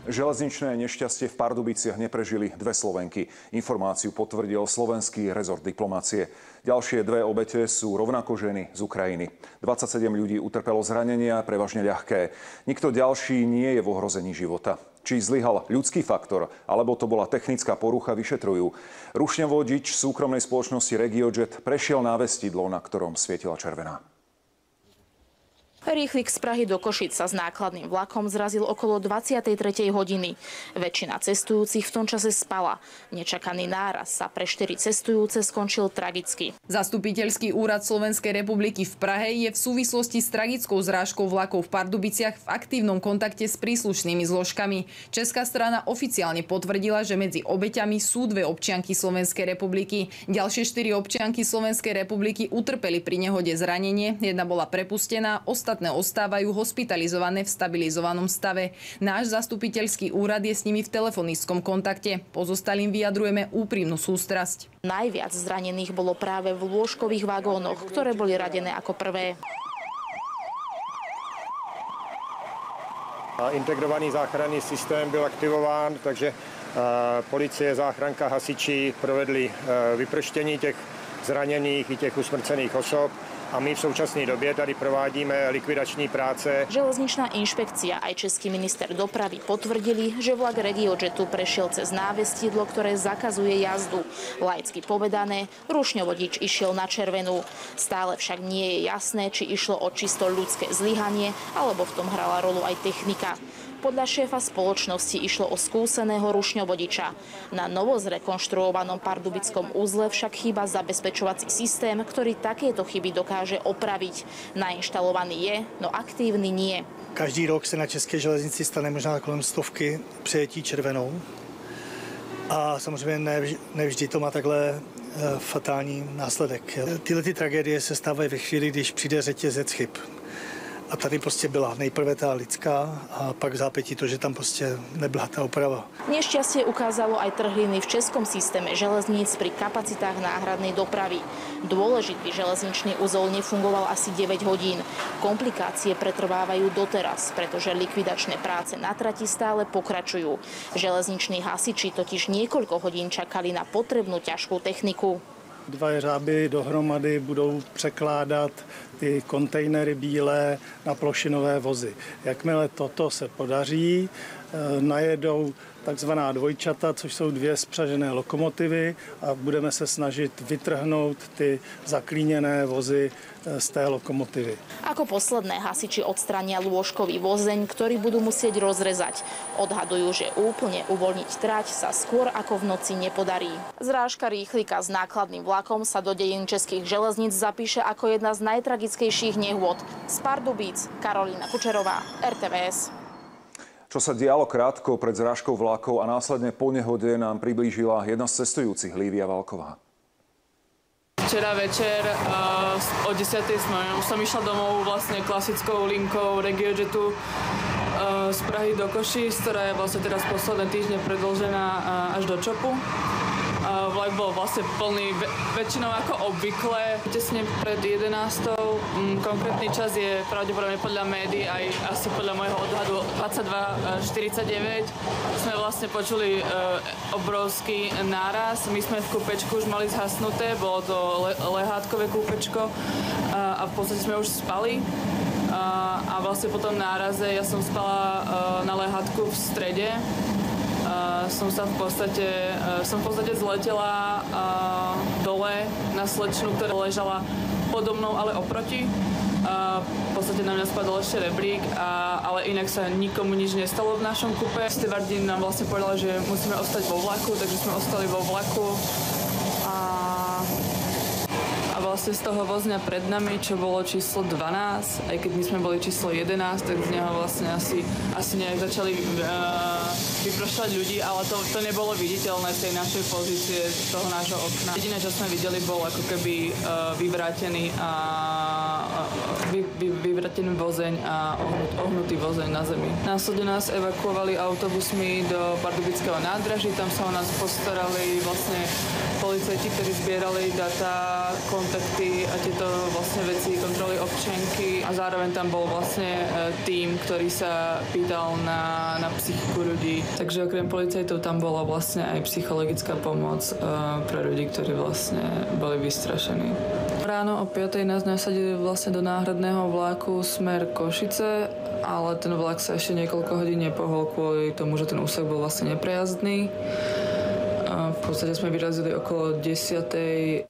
Železničné nešťastie v Pardubiciach neprežili dve Slovenky. Informáciu potvrdil slovenský rezort diplomácie. Ďalšie dve obete sú rovnako ženy z Ukrajiny. 27 ľudí utrpelo zranenia, prevažne ľahké. Nikto ďalší nie je v ohrození života. Či zlyhal ľudský faktor, alebo to bola technická porucha, vyšetrujú. Rušňovodič súkromnej spoločnosti RegioJet prešiel návestidlo, na ktorom svietila červená. Rýchlik z Prahy do Košíc sa s nákladným vlakom zrazil okolo 23. hodiny. Väčšina cestujúcich v tom čase spala. Nečakaný náraz sa pre 4 cestujúce skončil tragicky. Zastupiteľský úrad Slovenskej republiky v Prahe je v súvislosti s tragickou zrážkou vlakov v Pardubiciach v aktívnom kontakte s príslušnými zložkami. Česká strana oficiálne potvrdila, že medzi obeťami sú dve občianky Slovenskej republiky. Ďalšie 4 občianky Slovenskej republiky utrpeli pri nehode zranenie. Jedna bola prepustená, ostatné ostávajú hospitalizované v stabilizovanom stave. Náš zastupiteľský úrad je s nimi v telefonickom kontakte. Pozostalým vyjadrujeme úprimnú sústrasť. Najviac zranených bolo práve v lôžkových vagónoch, ktoré boli radené ako prvé. Integrovaný záchranný systém byl aktivován, takže policie, záchranka, hasiči provedli vyprštění těch zraněných i těch usmrcených osob. A my v současné době tady provádíme likvidační práce. Železničná inšpekcia aj český minister dopravy potvrdili, že vlak RegioJetu prešiel cez návestidlo, ktoré zakazuje jazdu. Laicky povedané, rušňovodič išiel na červenú. Stále však nie je jasné, či išlo o čisto ľudské zlyhanie, alebo v tom hrala rolu aj technika. Podľa šéfa spoločnosti išlo o skúseného rušňovodiča. Na novo zrekonštruovanom pardubickom uzle však chýba zabezpečovací systém, ktorý takéto chyby dokáže opraviť. Nainštalovaný je, no aktívny nie. Každý rok se na české železnici stane možná kolem 100 přejetí červenou. A samozřejmě nevždy to má takhle fatální následek. Tyhle tragédie se stávají ve chvíli, když přijde řetězec chyb. A tady prostě byla nejprve ta lidská a pak v zápätí to, že tam prostě nebyla ta oprava. Nešťastie ukázalo aj trhliny v českom systéme železníc pri kapacitách náhradnej dopravy. Dôležitý železničný uzol nefungoval asi 9 hodín. Komplikácie pretrvávajú doteraz, pretože likvidačné práce na trati stále pokračujú. Železniční hasiči totiž niekoľko hodín čakali na potrebnú ťažkú techniku. Dva jeřáby dohromady budou překládat ty kontejnery bílé na plošinové vozy. Jakmile toto se podaří, najedou takzvaná dvojčata, což jsou dvě spřažené lokomotivy a budeme se snažit vytrhnout ty zaklíněné vozy z té lokomotivy. Ako posledné hasiči odstrania lôžkový vozeň, ktorý budú musieť rozrezať. Odhadujú, že úplne uvoľniť trať sa skôr ako v noci nepodarí. Zrážka rýchlika s nákladným vlakom sa do dejín českých železníc zapíše ako jedna z najtragickejších nehôd. Z Pardubíc, Karolína Kučerová, RTVS. Čo sa dialo krátko pred zrážkou vlakov a následne po nehode, nám priblížila jedna z cestujúcich, Lívia Valková. Včera večer o 10:00 som išla domov vlastne klasickou linkou RegioJetu z Prahy do Košíc, ktorá je vlastne teraz posledné týždne predĺžená až do Čopu. Vlak bol vlastne plný väčšinou ako obvykle. Tesne pred 11:00, konkrétny čas je pravdepodobne podľa médií aj asi podľa môjho odhadu 22:49. Sme vlastne počuli obrovský náraz. My sme v kúpečku už mali zhasnuté, bolo to lehátkové kúpečko a v podstate sme už spali. A vlastne po tom náraze ja som spala na lehátku v strede. Som v podstate zletela dole na slečnu, ktorá ležala podo mnou, ale oproti. V podstate na mňa spadol ešte rebrík, ale inak sa nikomu nič nestalo v našom kupe. Stevardín nám vlastne povedala, že musíme ostať vo vlaku, takže sme ostali vo vlaku. A vlastne z toho vozňa pred nami, čo bolo číslo 12, aj keď my sme boli číslo 11, tak z neho vlastne asi nejak začali vyprošľať ľudí, ale to nebolo viditeľné z tej našej pozície, z toho nášho okna. Jediné, čo sme videli, bol ako keby vyvrátený vyvratený vozeň a ohnutý vozeň na zemi. Následne nás evakuovali autobusmi do pardubického nádraží, tam sa o nás postarali vlastne policajti, ktorí zbierali data, kontakty a tieto vlastne veci, kontroly občianky a zároveň tam bol vlastne tím, ktorý sa pýtal na psychiku ľudí. Takže okrem policajtov tam bola vlastne aj psychologická pomoc pre ľudí, ktorí vlastne boli vystrašení. Ráno o 5:00 nás nasadili vlastne do náhradného vláku smer Košice, ale ten vlak sa ešte niekoľko hodín nepohol kvôli tomu, že ten úsek bol vlastne neprejazdný. V podstate sme vyrazili okolo 10:00.